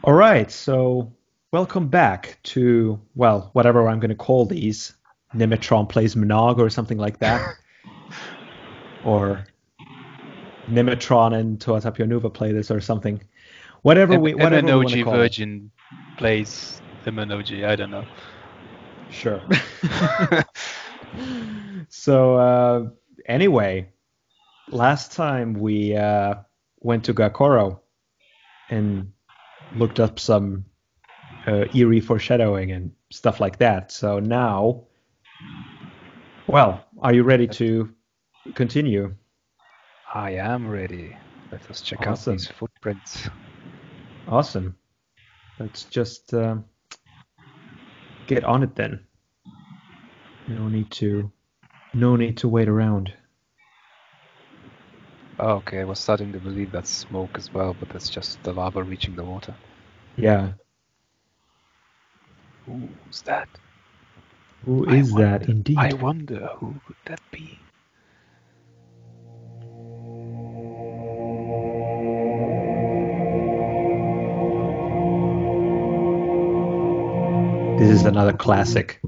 All right, so welcome back to, well, whatever I'm going to call these. Nemetron plays MNOG or something like that. Or Nemetron and Toa Tapio Nuva play this or something. Whatever we want to MNOG call it. Virgin plays MNOG. I don't know. Sure. So anyway, last time we went to Gakoro and looked up some eerie foreshadowing and stuff like that. So now, well, are you ready Let- to continue? I am ready. Let us check out these Awesome. footprints. Awesome. Let's just get on it then. No need to no need to wait around. Oh, okay, I was starting to believe that's smoke as well, but that's just the lava reaching the water. Yeah. Who's that? Who I is that wonder. I indeed? wonder who could that be? This is another classic.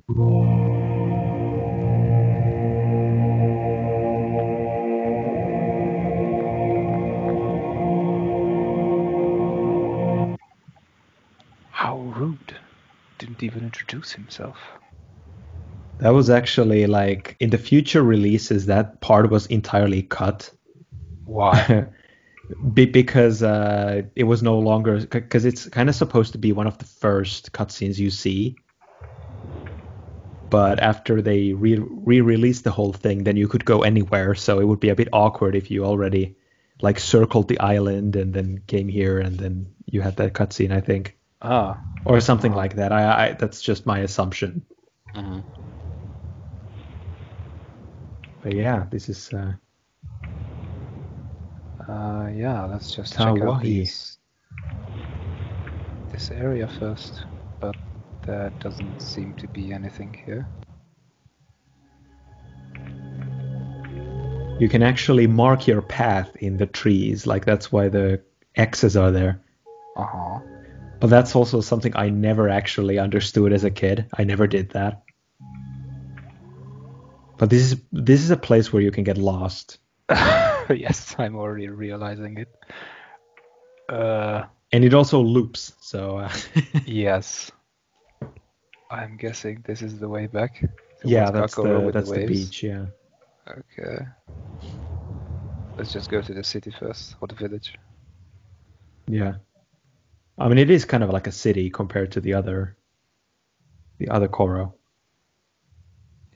How rude. Didn't even introduce himself. That was actually like in the future releases that part was entirely cut. Why? Because it was no longer because it's kind of supposed to be one of the first cutscenes you see, but after they re-released the whole thing, then you could go anywhere. So it would be a bit awkward if you already like circled the island and then came here and then you had that cutscene, I think, Ah. or something Uh-huh. like that. I that's just my assumption. Mhm. But yeah, this is Yeah, let's just check out Tawahi. this area first. But there doesn't seem to be anything here. You can actually mark your path in the trees, like that's why the X's are there. Uh-huh. But that's also something I never actually understood as a kid. I never did that. But this is a place where you can get lost. Yes, I'm already realizing it. Uh, And it also loops. So yes. I'm guessing this is the way back yeah, towards Kakoro with the that's the waves. beach. Yeah, Okay. Let's just go to the city first, or the village. yeah. I mean, it is kind of like a city compared to the other Koro.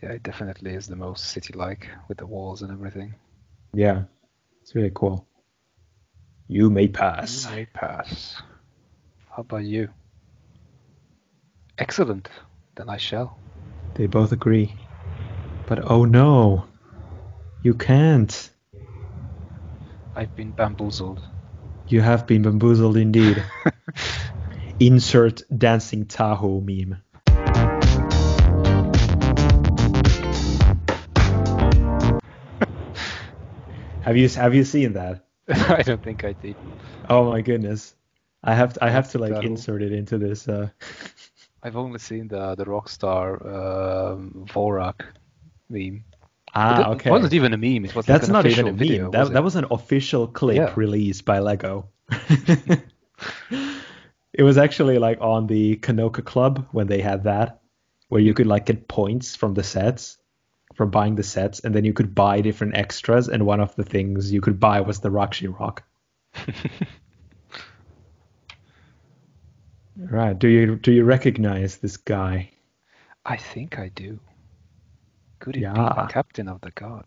Yeah, it definitely is the most city-like with the walls and everything. Yeah, it's really cool. You may You pass. may pass. How about you? Excellent. Then I shall. They both agree. But oh no, you can't. I've been bamboozled. You have been bamboozled indeed. Insert dancing Tahoe meme. Have you seen that? I don't think I did. Oh my goodness. I have to Dancing like Tahoe. insert it into this I've only seen the Rockstar Vorak meme. But Ah, it wasn't okay. even a meme, it was like That's an not even a official meme. video, was That it? was an official clip Yeah. released by Lego. It was actually like on the Kanoka Club when they had that, where you could Hmm. like get points from the sets, from buying the sets, and then you could buy different extras, and one of the things you could buy was the Roxy Rock. Right. Do you recognize this guy? I think I do. Could it be the Yeah. captain of the guard?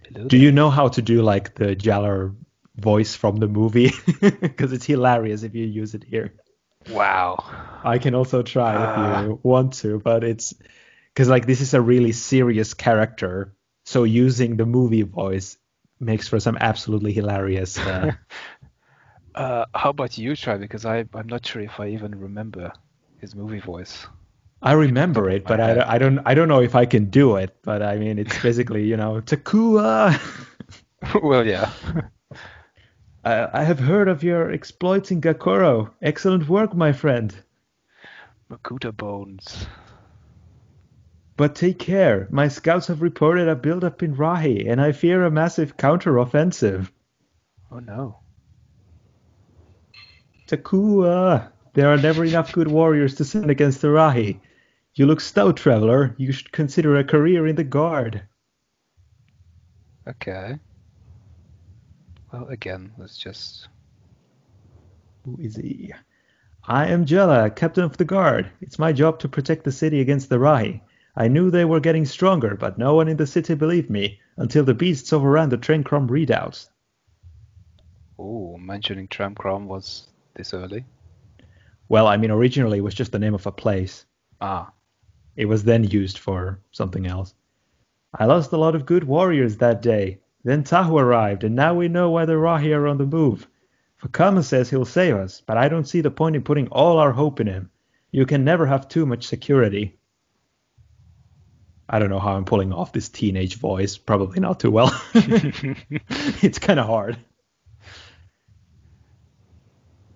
Hello Do you there. know how to do like the Jaller voice from the movie? Because it's hilarious if you use it here. Wow. I can also try if Uh, you want to, but it's because like this is a really serious character, so using the movie voice makes for some absolutely hilarious. how about you try? Because I'm not sure if I even remember his movie voice I from the top remember of it, my but I, head. don't- I don't I don't know if I can do it. But I mean, it's basically Takua. Well, yeah. I have heard of your exploits in Gakoro. Excellent work, my friend. Makuta bones. But take care. My scouts have reported a buildup in Rahi, and I fear a massive counter-offensive. Oh no. Takua! There are never enough good warriors to send against the Rahi. You look stout, traveler. You should consider a career in the guard. Okay. Well, again, let's just... Who is he? I am Jella, captain of the guard. It's my job to protect the city against the Rahi. I knew they were getting stronger, but no one in the city believed me until the beasts overran the Trencrom redoubts. Oh, mentioning Tramcrom was this early. Well, I mean, originally it was just the name of a place. Ah, It was then used for something else. I lost a lot of good warriors that day. Then Tahu arrived, and now we know why the Rahi are on the move. Fakama says he'll save us, but I don't see the point in putting all our hope in him. You can never have too much security. I don't know how I'm pulling off this teenage voice. Probably not too well. It's kind of hard.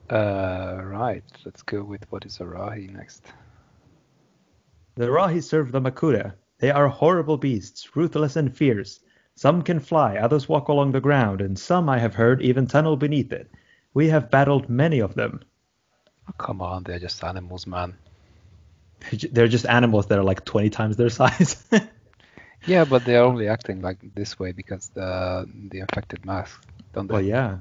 right. Let's go with what is Arahi next. The Rahi serve the Makuta. They are horrible beasts, ruthless and fierce. Some can fly, others walk along the ground, and some, I have heard, even tunnel beneath it. We have battled many of them. Oh, come on, they're just animals, man. They're just animals that are like 20 times their size. Yeah, but they're only acting like this way because the infected mask, don't they? Well, yeah.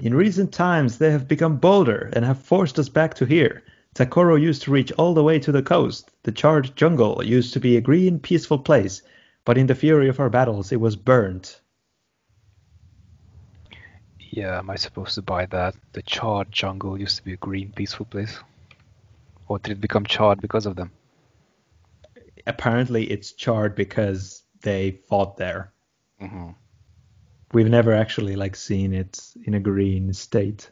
In recent times, they have become bolder and have forced us back to here. Takoro used to reach all the way to the coast. The charred jungle used to be a green, peaceful place, but in the fury of our battles, it was burnt. Yeah, am I supposed to buy that? The charred jungle used to be a green, peaceful place. Or did it become charred because of them? Apparently, it's charred because they fought there. Mm-hmm. We've never actually like seen it in a green state,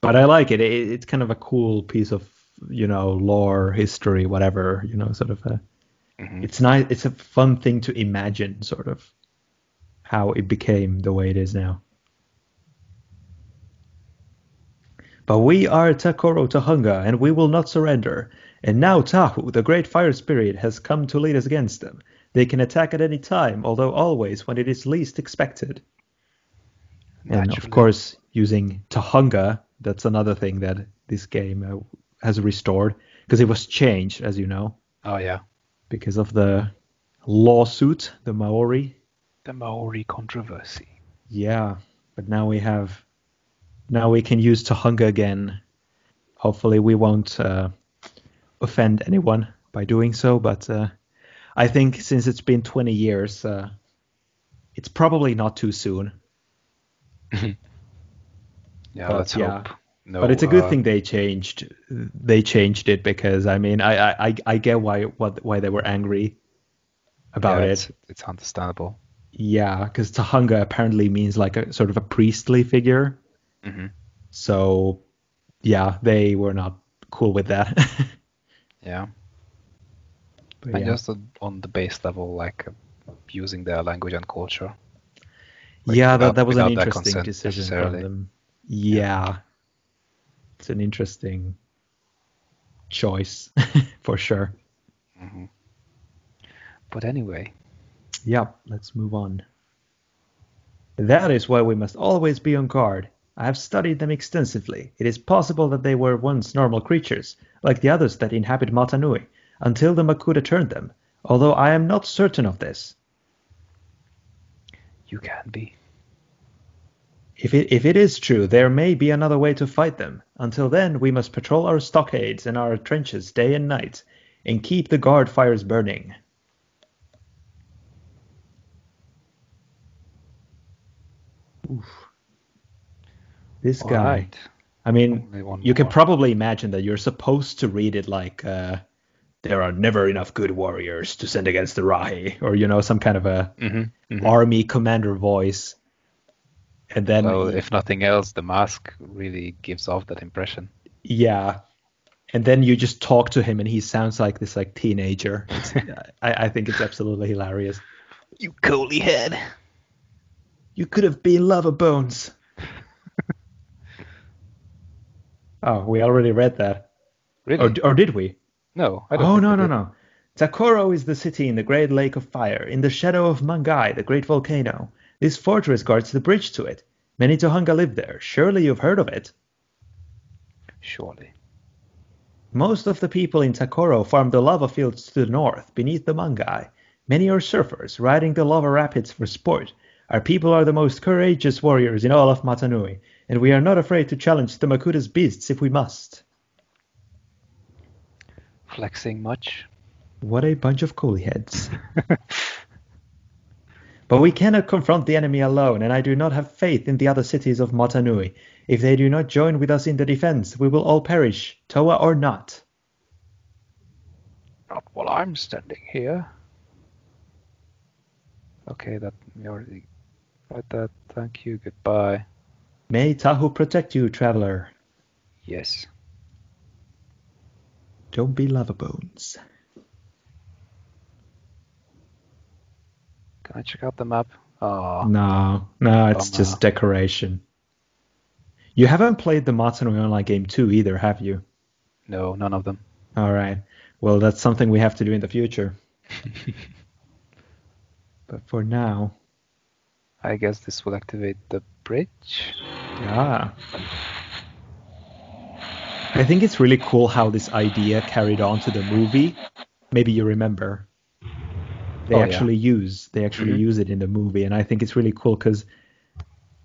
but I like it. It's kind of a cool piece of lore, history, whatever. Sort of a. Mm-hmm. It's nice. It's a fun thing to imagine, sort of how it became the way it is now. But we are Takoro Tahunga, and we will not surrender. And now Tahu, the great fire spirit, has come to lead us against them. They can attack at any time, although always when it is least expected. And of course, using Tahunga, that's another thing that this game has restored, because it was changed, as you know. Oh, yeah. Because of the lawsuit, the Maori. The Maori controversy. Yeah, but now we can use Tahunga again. Hopefully we won't offend anyone by doing so, but I think since it's been 20 years, it's probably not too soon. Yeah, But, let's hope. No, but it's a good thing they changed it, because I mean I get why they were angry about it. It's understandable. Yeah, because Tahunga apparently means like a sort of a priestly figure. Mm-hmm. So yeah, they were not cool with that. Yeah. But, And yeah. just on the base level, like using their language and culture. Yeah, without- that was an without their interesting consent decision from necessarily. them. Yeah. It's an interesting choice for sure. Mm-hmm. But anyway, Yeah, let's move on. That is why we must always be on guard. I have studied them extensively. It is possible that they were once normal creatures, like the others that inhabit Matanui, until the Makuta turned them, although I am not certain of this. you can be. If it is true, there may be another way to fight them. Until then, we must patrol our stockades and our trenches day and night, and keep the guard fires burning. Oof. This All guy. right. I mean, Only one you can more. probably imagine that you're supposed to read it like there are never enough good warriors to send against the Rahi, or some kind of a Mm-hmm. army commander voice. And then, Well, if nothing else, the mask really gives off that impression. yeah, and then you just talk to him, and he sounds like this like teenager. I think it's absolutely hilarious. You coley head. You could have been Lava Bones. Oh, we already read that. Really? Or did we? No, I don't Oh, think no, we no, did. no. Takoro is the city in the great lake of fire, in the shadow of Mangai, the great volcano. This fortress guards the bridge to it. Many Tohunga live there. Surely you've heard of it. Surely. Most of the people in Takoro farm the lava fields to the north, beneath the Mangai. Many are surfers, riding the lava rapids for sport. Our people are the most courageous warriors in all of Matanui, and we are not afraid to challenge the Makuta's beasts if we must. Flexing much? What a bunch of coolie heads. But we cannot confront the enemy alone, and I do not have faith in the other cities of Matanui. If they do not join with us in the defense, we will all perish, Toa or not. Not while I'm standing here. Okay, that we already read that. Thank you. Goodbye. May Tahu protect you, traveler. Yes. Don't be lava bones. Can I check out the map? Ah, No, it's bummer. just decoration. You haven't played the Matanui Online game 2 either, have you? No, none of them. All right. Well, that's something we have to do in the future. But for now, I guess this will activate the bridge. ah. I think it's really cool how this idea carried on to the movie. Maybe you remember. They Oh, actually yeah. use it in the movie, and I think it's really cool because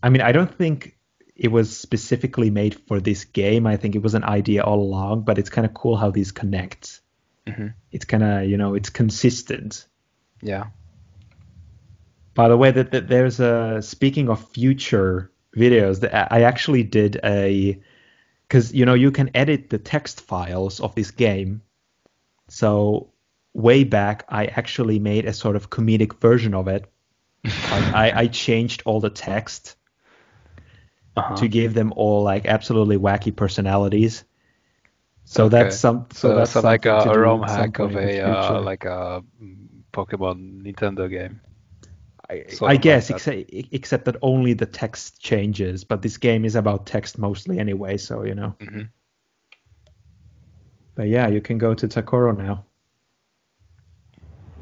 I mean I don't think it was specifically made for this game. I think it was an idea all along, but it's kind of cool how these connect. Hmm. It's kind of it's consistent. Yeah. By the way, that there's a speaking of future videos, that I actually did a because you can edit the text files of this game. So way back, I actually made a sort of comedic version of it. Like I changed all the text Uh-huh. to give them all like absolutely wacky personalities. So Okay. that's that's So like something to a do ROM at some hack point of in the a future. like a Pokemon Nintendo game. Sort I of like guess, that. except that only the text changes, but this game is about text mostly anyway, so Hmm. But yeah, you can go to Takoro now.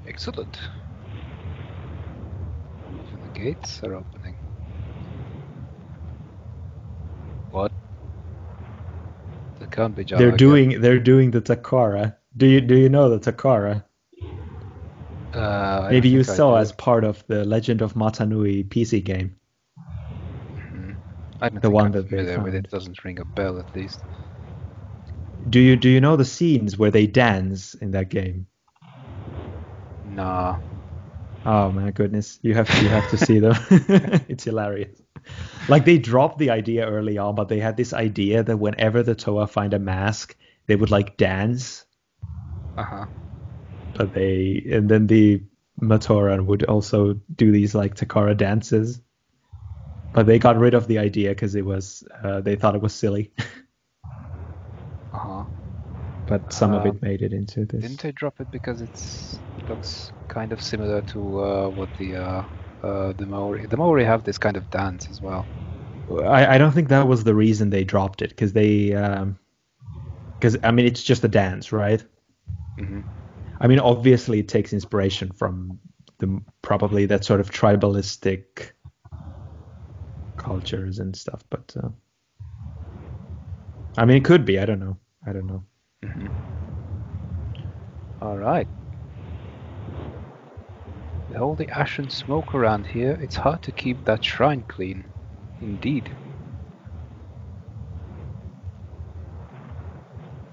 Excellent. Even the gates are opening. What? That can't be Bionicle. They're doing the Takara. Do you know the Takara? I don't Maybe you think I saw do. as part of the Legend of Matanui PC game, Mhm. I don't the think one I'm that they familiar with it. found. Doesn't ring a bell at least. Do you know the scenes where they dance in that game? Nah. Oh my goodness, you have to see them. It's hilarious. Like they dropped the idea early on, but they had this idea that whenever the Toa find a mask, they would like dance. Uh-huh. But and then the Matoran would also do these like Takara dances. But they got rid of the idea because they thought it was silly. Uh-huh. But some of it Um, made it into didn't this. they drop it because it looks kind of similar to what the Maori. The Maori have this kind of dance as well. I don't think that was the reason they dropped it because I mean it's just a dance, right? Hmm. I mean obviously it takes inspiration from the probably that sort of tribalistic cultures and stuff, but I mean it could be. I don't know. I don't know. Hmm. All right. With all the ash and smoke around here, it's hard to keep that shrine clean. Indeed.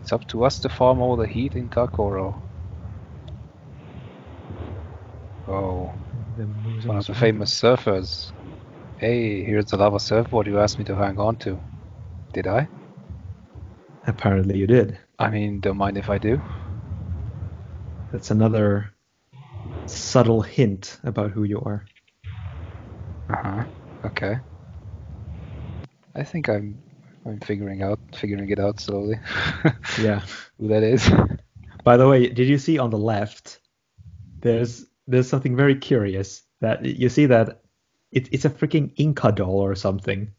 It's up to us to farm all the heat in Takoro. Oh, it's one of the famous surfers. Hey, here's the lava surfboard you asked me to hang on to. Did I? Apparently you did. I mean, don't mind if I do. That's another subtle hint about who you are. Uh-huh. Okay. I think I'm figuring it out slowly. Yeah. Who that is. By the way, did you see on the left? There's something very curious that you see that it's a freaking Inca doll or something.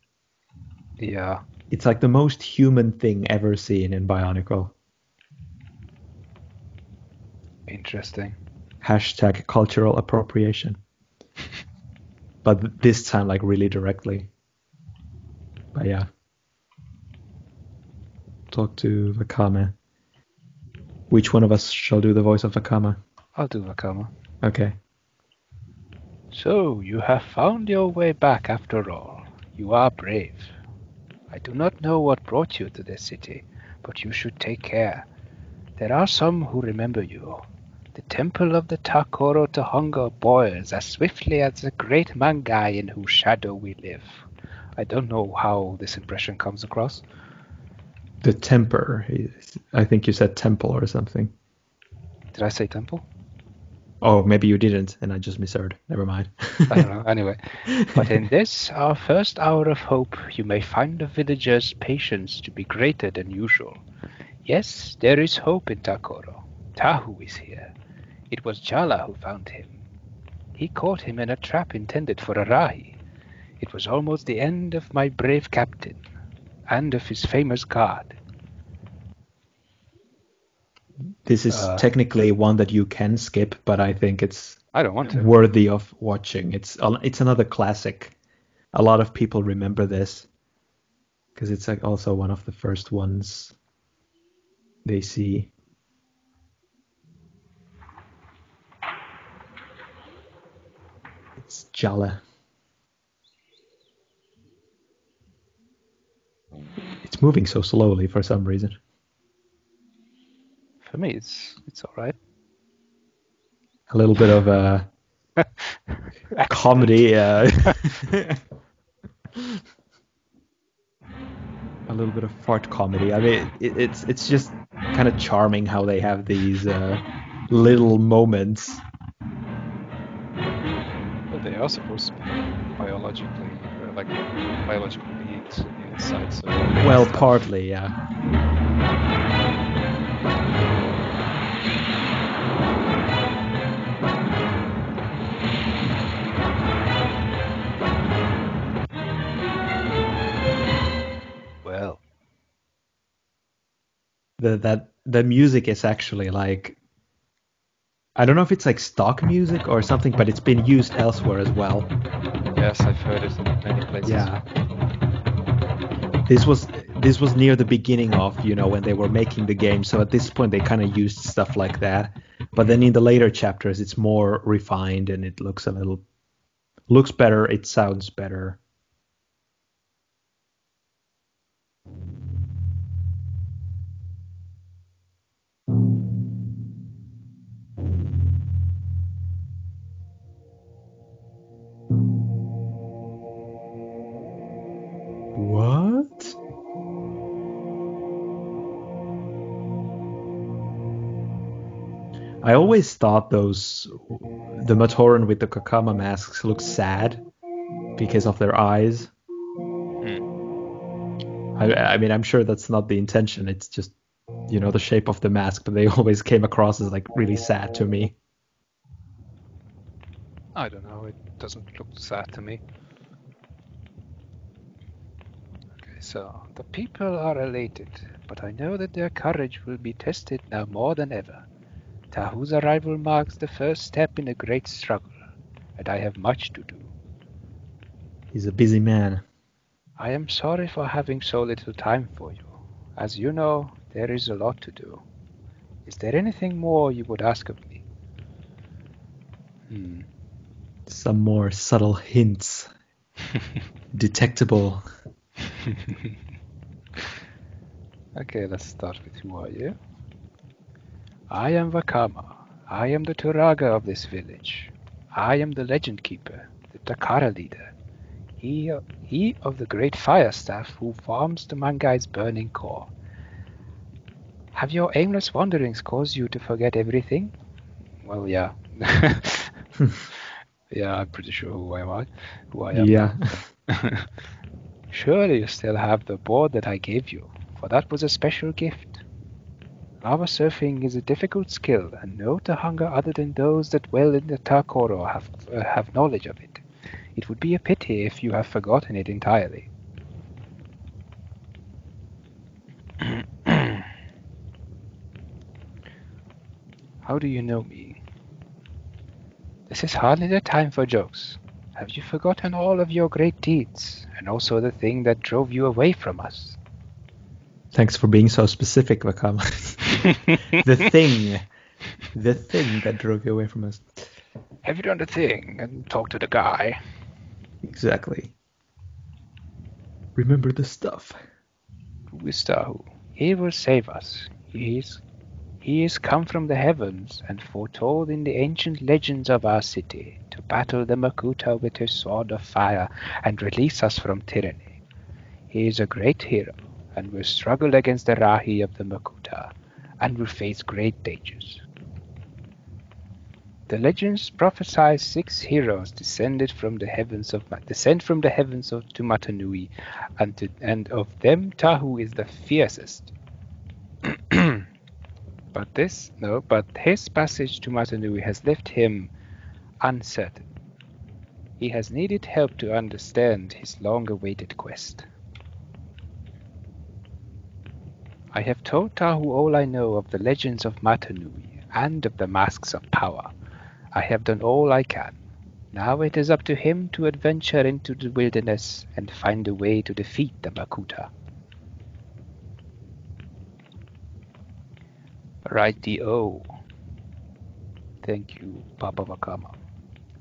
Yeah. It's like the most human thing ever seen in Bionicle. Interesting. Hashtag cultural appropriation. But this time, like, really directly. But yeah. Talk to Vakama. Which one of us shall do the voice of Vakama? I'll do Vakama. Okay. So, you have found your way back after all. You are brave. I do not know what brought you to this city, but you should take care. There are some who remember you. The temple of the Takoro to hunger boils as swiftly as the great Mangai in whose shadow we live. I don't know how this impression comes across. The temper. I think you said temple or something. Did I say temple? Oh, maybe you didn't, and I just misheard. Never mind. I don't know. Anyway, but in this, our first hour of hope, you may find the villagers' patience to be greater than usual. Yes, there is hope in Takoro. Tahu is here. It was Jala who found him. He caught him in a trap intended for Arahi. It was almost the end of my brave captain, and of his famous guard. This is technically one that you can skip, but I think it's I don't want to. worthy of watching. It's another classic. A lot of people remember this because it's like also one of the first ones they see. It's Jala. It's moving so slowly for some reason. For me, it's all right. A little bit of a comedy. A little bit of fart comedy. I mean, it's just kind of charming how they have these little moments. But they are supposed to be biological beings on the inside. So well, partly, yeah. Well, the music is actually like, I don't know if it's like stock music or something, but it's been used elsewhere as well. Yes, I've heard it in many places. Yeah. This was near the beginning of, when they were making the game, so at this point they kind of used stuff like that. But then in the later chapters it's more refined and it looks better, it sounds better. What? I always thought the Matoran with the Kakama masks look sad because of their eyes. I mean, I'm sure that's not the intention. It's just, the shape of the mask, but they always came across as like really sad to me. I don't know. It doesn't look sad to me. Okay, so the people are elated, but I know that their courage will be tested now more than ever. Tahu's arrival marks the first step in a great struggle, and I have much to do. He's a busy man. I am sorry for having so little time for you. As you know, there is a lot to do. Is there anything more you would ask of me? Some more subtle hints. Detectable. Okay, let's start with who are you? I am Vakama. I am the Turaga of this village. I am the legend keeper, the Takara leader. He of the great fire staff who farms the Mangai's burning core. Have your aimless wanderings caused you to forget everything? Well, yeah. Yeah, I'm pretty sure who I am. Yeah. Surely you still have the board that I gave you, for that was a special gift. Lava surfing is a difficult skill, and no Tahanga other than those that dwell in the Takoro have knowledge of it. It would be a pity if you have forgotten it entirely. How do you know me? This is hardly the time for jokes. Have you forgotten all of your great deeds, and also the thing that drove you away from us? Thanks for being so specific, Vakam. The thing that drove you away from us. Have you done the thing and talked to the guy? Exactly. Remember the stuff. Who is Tahu? He will save us. He is come from the heavens and foretold in the ancient legends of our city to battle the Makuta with his sword of fire and release us from tyranny. He is a great hero and will struggle against the Rahi of the Makuta and will face great dangers. The legends prophesy 6 heroes descend from the heavens to Matanui, and of them Tahu is the fiercest. But his passage to Matanui has left him uncertain. He has needed help to understand his long-awaited quest. I have told Tahu all I know of the legends of Matanui and of the masks of power. I have done all I can. Now it is up to him to adventure into the wilderness and find a way to defeat the Makuta. Righty-o. Thank you, Papa Wakama.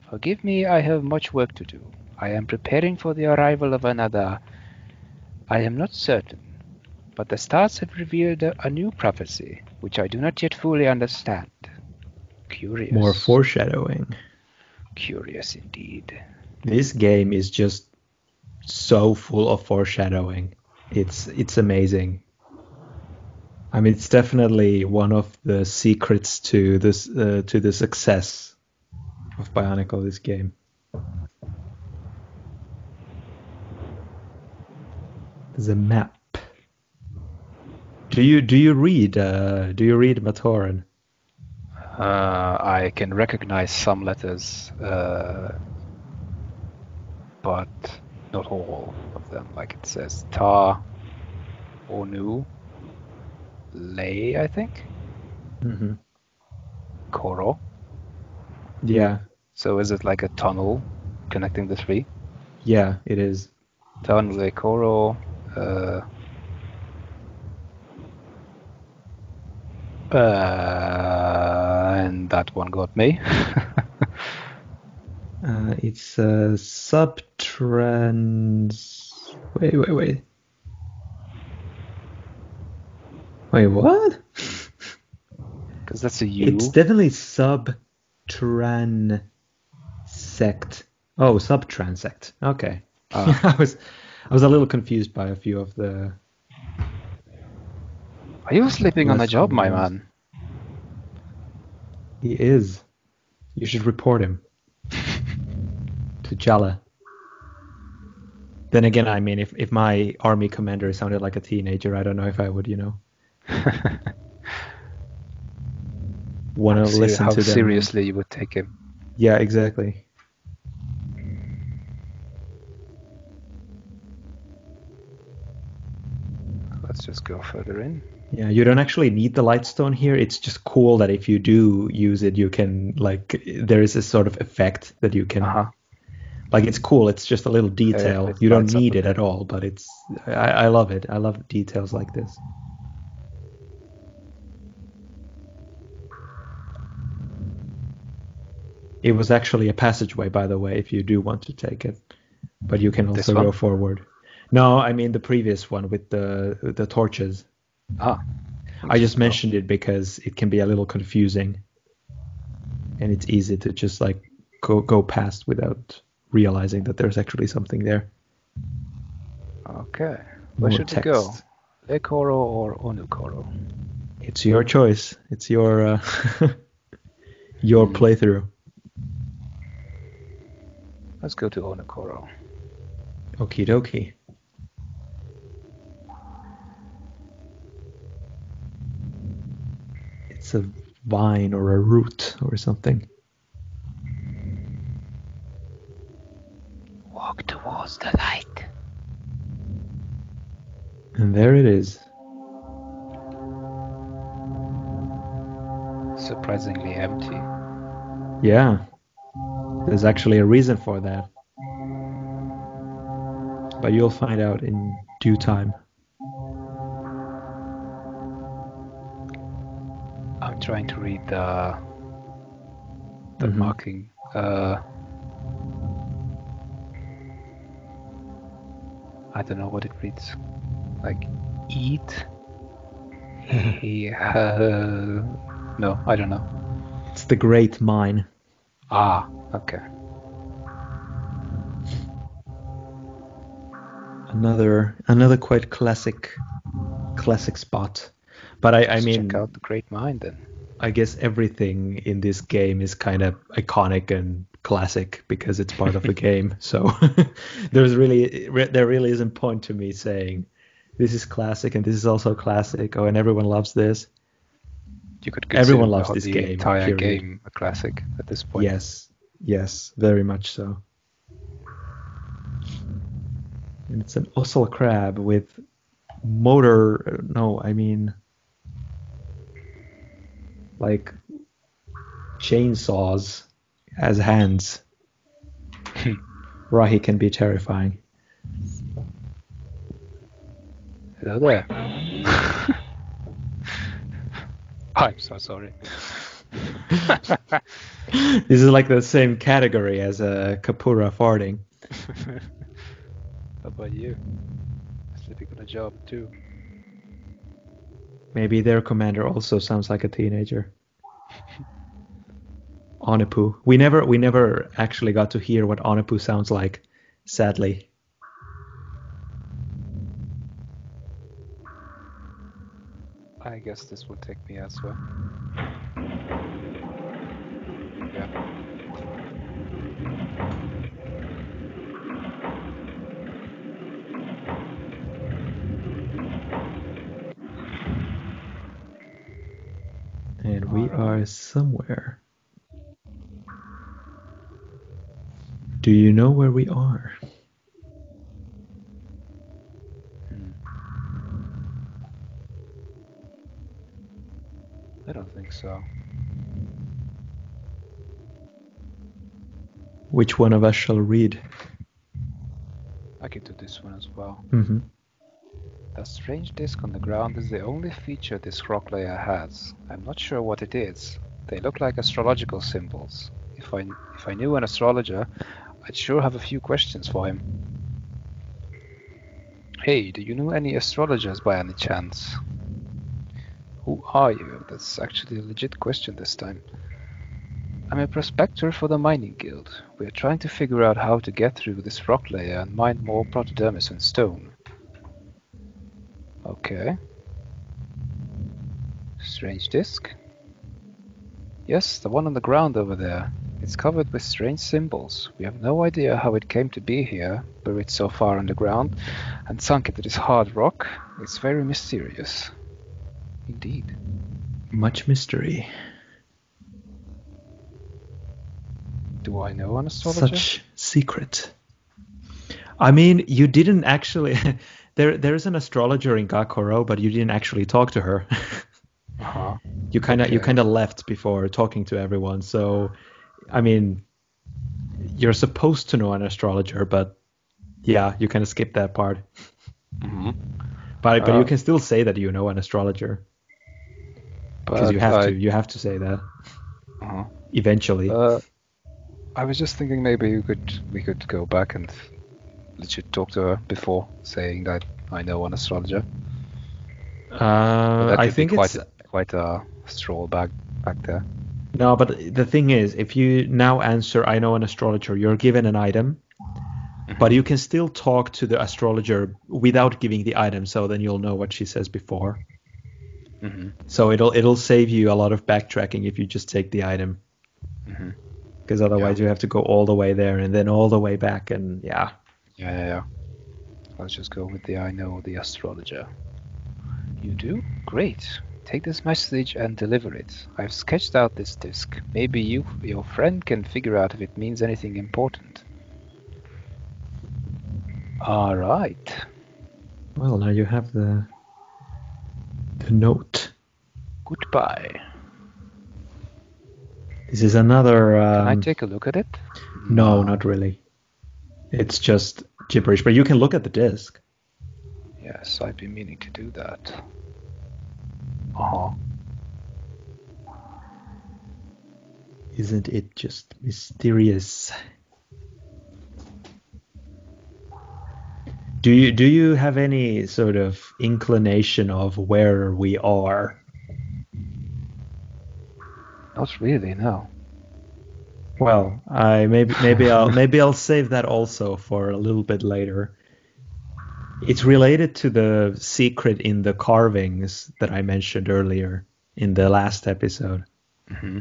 Forgive me, I have much work to do. I am preparing for the arrival of another. I am not certain, but the stars have revealed a new prophecy, which I do not yet fully understand. Curious. More foreshadowing. Curious indeed. This game is just so full of foreshadowing. It's amazing. I mean, it's definitely one of the secrets to this to the success of Bionicle. This game. There's a map. Do you read Matoran? I can recognize some letters, but not all of them. Like it says Ta, Onu, Lei, I think. Mm-hmm. Koro. Yeah. So is it like a tunnel connecting the 3? Yeah, it is. Ta, Onu, Lei, Koro. And that one got me. It's a subtrans. Wait. Wait, what? Because that's a U. It's definitely subtransect. Oh, subtransect. Okay. I was a little confused by a few of the. Are you sleeping on the job, my man? He is. You should report him to Jala. Then again, I mean, if my army commander sounded like a teenager, I don't know if I would, want to listen to them. How seriously you would take him. Yeah, exactly. Let's just go further in. Yeah, you don't actually need the lightstone here. It's just cool that if you do use it, you can, there is a sort of effect that you can... it's cool. It's just a little detail. You don't need it at all, but I love it. I love details like this. It was actually a passageway, by the way, if you do want to take it. But you can also go forward. No, I mean the previous one with the torches. I just mentioned it because it can be a little confusing. And it's easy to just go past without realizing that there's actually something there. Okay. Where should we go? Lekoro or Onukoro? It's your choice. It's your your playthrough. Let's go to Onukoro. Okie dokie. It's a vine or a root or something. Walk towards the light. And there it is. surprisingly empty. Yeah, there's actually a reason for that. But you'll find out in due time. I'm trying to read the Mhm. marking. I don't know what it reads. Like eat. No, I don't know. It's the Great Mine. Ah, okay. Another quite classic spot. But I Let's mean, check out the Great Mine then. I guess everything in this game is kind of iconic and classic because it's part of the game. So there really isn't point to me saying this is classic and this is also classic. Oh, and everyone loves this. You could Everyone consider loves this the game. entire Period. game a classic at this point. Yes, very much so. And it's an Osel crab with motor. No, I mean like chainsaws as hands. Rahi can be terrifying. Hello there. I'm so sorry. This is like the same category as a Kapura farting. How about you? Sleeping on a job too. Maybe their commander also sounds like a teenager. Onipu. We never actually got to hear what Onipu sounds like, sadly. I guess this will take me elsewhere. Yeah. And we are somewhere. Do you know where we are? I don't think so. Which one of us shall read? I could do this one as well. Mm-hmm. The strange disc on the ground is the only feature this rock layer has. I'm not sure what it is. They look like astrological symbols. If I knew an astrologer, I'd sure have a few questions for him. Hey, do you know any astrologers by any chance? Who are you? That's actually a legit question this time. I'm a prospector for the mining guild. We're trying to figure out how to get through this rock layer and mine more protodermis and stone. Okay. Strange disc? Yes, the one on the ground over there. It's covered with strange symbols. We have no idea how it came to be here, buried so far underground, and sunk into this hard rock. It's very mysterious. Indeed. Much mystery. Do I know an astrologer? Such secret. I mean, you didn't actually... there is an astrologer in Gakoro, but you didn't actually talk to her. Uh-huh. You kind of left before talking to everyone. So, I mean, you're supposed to know an astrologer, but yeah, you kind of skipped that part. Mm-hmm. But you can still say that you know an astrologer, because you have to say that eventually. I was just thinking maybe we could go back and legit talk to her before saying that I know an astrologer. I think it's quite a stroll back there. No, but the thing is, if you now answer, I know an astrologer, you're given an item, but you can still talk to the astrologer without giving the item, so then you'll know what she says before. Mm-hmm. So it'll save you a lot of backtracking if you just take the item. Because otherwise you have to go all the way there and then all the way back, and yeah. Yeah. Let's just go with the I know the astrologer. You do? Great. Take this message and deliver it. I've sketched out this disc. Maybe your friend can figure out if it means anything important. All right. Well, now you have the note. Goodbye. This is another. Can I take a look at it? No, not really. It's just gibberish, but you can look at the disc. Yes, I've been meaning to do that. Uh-huh. Isn't it just mysterious? Do you have any sort of inclination of where we are? Not really, no. Well, maybe I'll save that also for a little bit later. It's related to the secret in the carvings that I mentioned earlier in the last episode. Mm-hmm.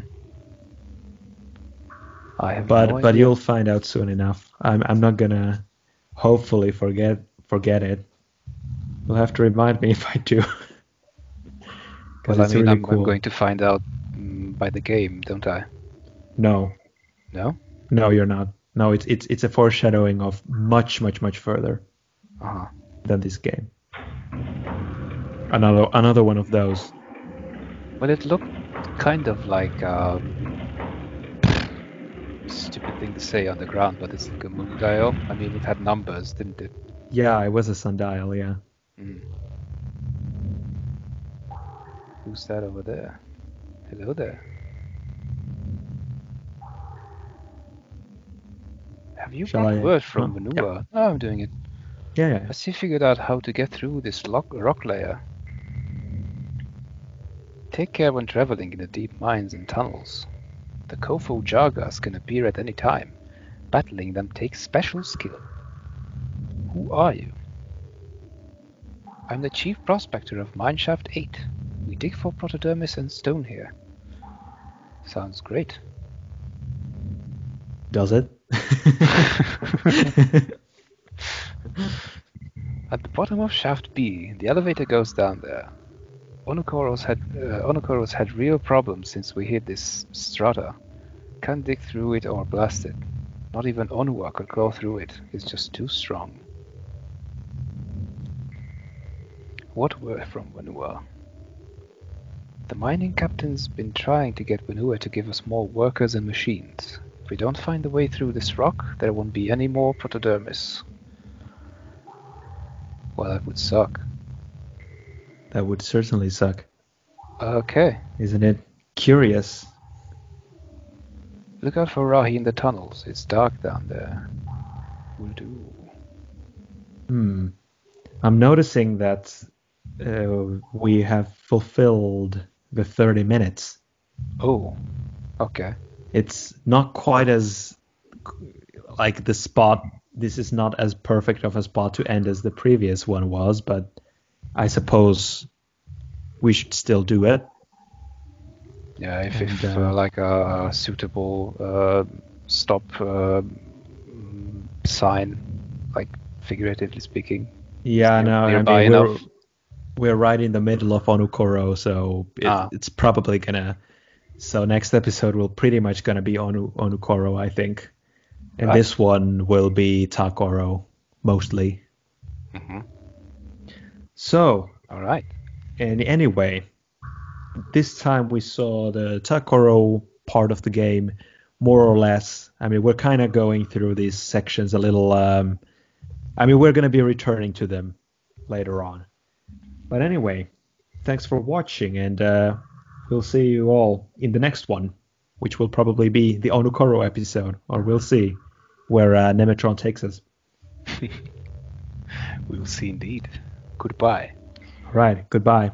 I have But no idea. you'll find out soon enough. I'm not gonna hopefully forget it. You'll have to remind me if I do. Well, I it's mean, really I'm cool. going to find out by the game, don't I? No, you're not. No, it's a foreshadowing of much further Uh-huh. than this game. Another one of those. Well, it looked kind of like a stupid thing to say on the ground, but it's like a moon dial. I mean, it had numbers, didn't it? Yeah, it was a sundial, yeah. Mm. Who's that over there? Hello there. Have you Shall brought I? word from Huh? Manua? No, I'm doing it. Yeah. Has he figured out how to get through this rock layer? Take care when traveling in the deep mines and tunnels. The Kofo Jagas can appear at any time. Battling them takes special skill. Who are you? I'm the chief prospector of Mineshaft 8. We dig for protodermis and stone here. Sounds great. Does it? At the bottom of Shaft B, the elevator goes down there. Onukoros had real problems since we hit this strata. Can't dig through it or blast it. Not even Onua could go through it. It's just too strong. What word from Vanua? The mining captain's been trying to get Vanua to give us more workers and machines. If we don't find a way through this rock, there won't be any more protodermis. Well, that would suck. That would certainly suck. Okay. Isn't it curious? Look out for Rahi in the tunnels. It's dark down there. Will do. I'm noticing that we have fulfilled the 30 minutes. Oh, okay. It's not quite as like the spot. This is not as perfect of a spot to end as the previous one was, but I suppose we should still do it. Yeah, if like a suitable stop sign, like figuratively speaking. Yeah, no, nearby enough. We're right in the middle of Onukoro, so it's probably gonna. So next episode will pretty much gonna be Onukoro, I think, and this one will be Takoro mostly. Mm-hmm. So, all right. And anyway, this time we saw the Takoro part of the game, more or less. I mean, we're kind of going through these sections a little. I mean, we're going to be returning to them later on. But anyway, thanks for watching, and we'll see you all in the next one, which will probably be the Onukoro episode, or we'll see where Nemetron takes us. We'll see indeed. Goodbye. All right, goodbye.